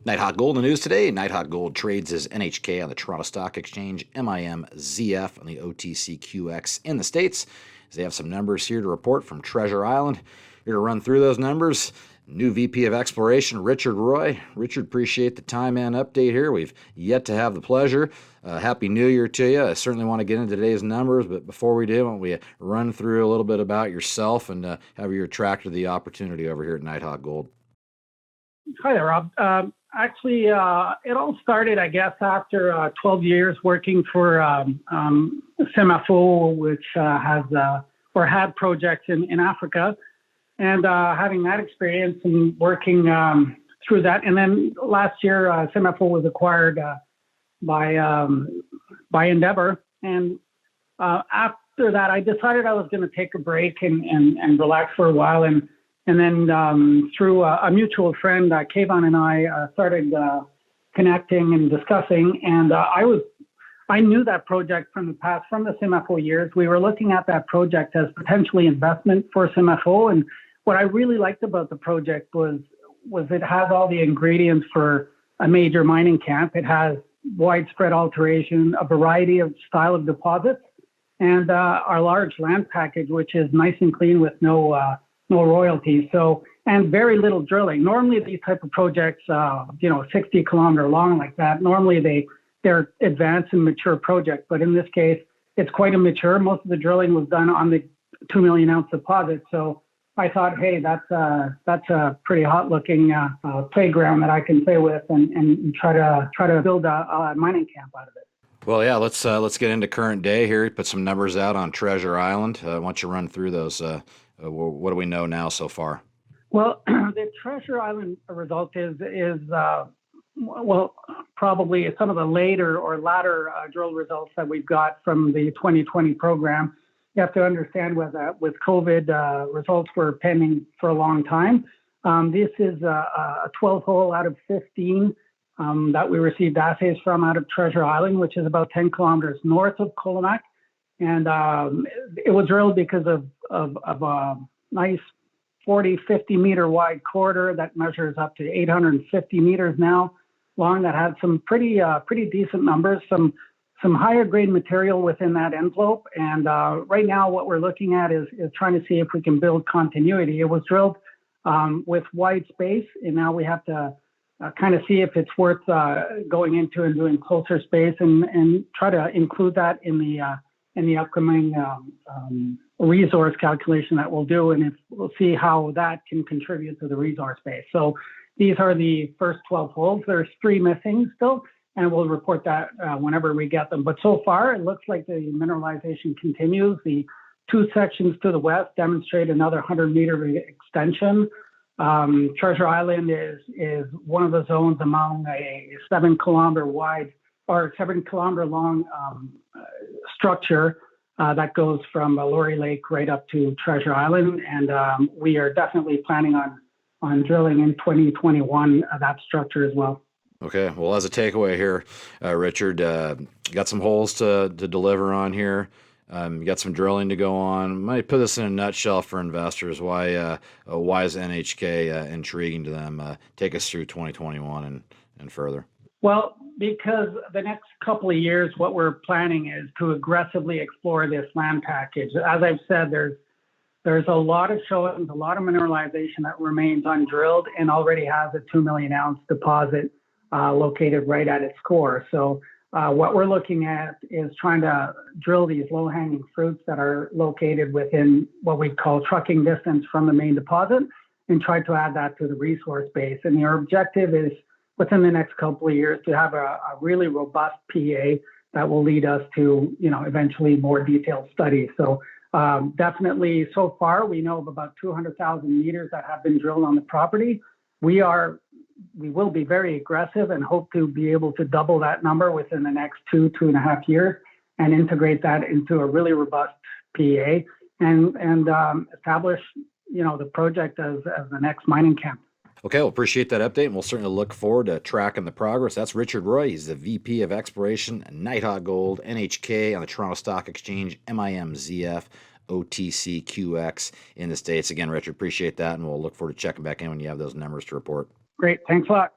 Nighthawk Gold in the news today. Nighthawk Gold trades as NHK on the Toronto Stock Exchange, MIMZF on the OTCQX in the States. As they have some numbers here to report from Treasure Island. Here to run through those numbers, new VP of Exploration, Richard Roy. Richard, appreciate the time and update here. We've yet to have the pleasure. Happy New Year to you. I certainly want to get into today's numbers, but before we do, why don't we run through a little bit about yourself and how you're attracted to the opportunity over here at Nighthawk Gold. Hi there, Rob. Actually, it all started, I guess, after 12 years working for SEMAFO, which has or had projects in Africa, and having that experience and working through that. And then last year, SEMAFO was acquired by Endeavor. And after that, I decided I was going to take a break and relax for a while. And then through a mutual friend, Kayvon and I started connecting and discussing. And I knew that project from the past, from the SEMAFO years. We were looking at that project as potentially investment for SEMAFO. And what I really liked about the project was it has all the ingredients for a major mining camp. It has widespread alteration, a variety of style of deposits, and our large land package, which is nice and clean with no royalties. So, and very little drilling. Normally these type of projects, 60 kilometer long like that, normally they're advanced and mature projects. But in this case, it's quite immature. Most of the drilling was done on the 2 million ounce deposit. So I thought, hey, that's a pretty hot looking playground that I can play with and try to build a mining camp out of it. Well, yeah, let's get into current day here. Put some numbers out on Treasure Island. Why don't you run through those? What do we know now so far? Well, the Treasure Island result is probably some of the later or latter drill results that we've got from the 2020 program. You have to understand with COVID, results were pending for a long time. This is a 12 hole out of 15 that we received assays from out of Treasure Island, which is about 10 kilometers north of Colemak. And it was drilled because of a nice 40, 50 meter wide corridor that measures up to 850 meters now long, that had some pretty decent numbers, some higher grade material within that envelope. And right now what we're looking at is trying to see if we can build continuity. It was drilled with wide space, and now we have to kind of see if it's worth going into and doing closer space and try to include that in the upcoming resource calculation that we'll do, and we'll see how that can contribute to the resource base. So these are the first 12 holes. There's 3 missing still, and we'll report that whenever we get them. But so far, it looks like the mineralization continues. The 2 sections to the west demonstrate another 100-meter extension. Treasure Island is one of the zones among a 7-kilometer wide or 7-kilometer long structure that goes from Laurie Lake right up to Treasure Island. And we are definitely planning on drilling in 2021 that structure as well. Okay, well, as a takeaway here, Richard, got some holes to deliver on here. You got some drilling to go on. Might put this in a nutshell for investors. Why is NHK intriguing to them? Take us through 2021 and further. Well, because the next couple of years, what we're planning is to aggressively explore this land package. As I've said, there's a lot of showings, a lot of mineralization that remains undrilled and already has a 2 million ounce deposit located right at its core. So what we're looking at is trying to drill these low-hanging fruits that are located within what we call trucking distance from the main deposit and try to add that to the resource base. And our objective is within the next couple of years to have a really robust PA that will lead us to, eventually more detailed studies. So definitely so far, we know of about 200,000 meters that have been drilled on the property. We will be very aggressive and hope to be able to double that number within the next 2.5 years and integrate that into a really robust PA and establish, the project as the next mining camp. Okay, well, appreciate that update, and we'll certainly look forward to tracking the progress. That's Richard Roy. He's the VP of Exploration, Nighthawk Gold, NHK on the Toronto Stock Exchange, MIMZF, OTCQX in the States. Again, Richard, appreciate that, and we'll look forward to checking back in when you have those numbers to report. Great. Thanks a lot.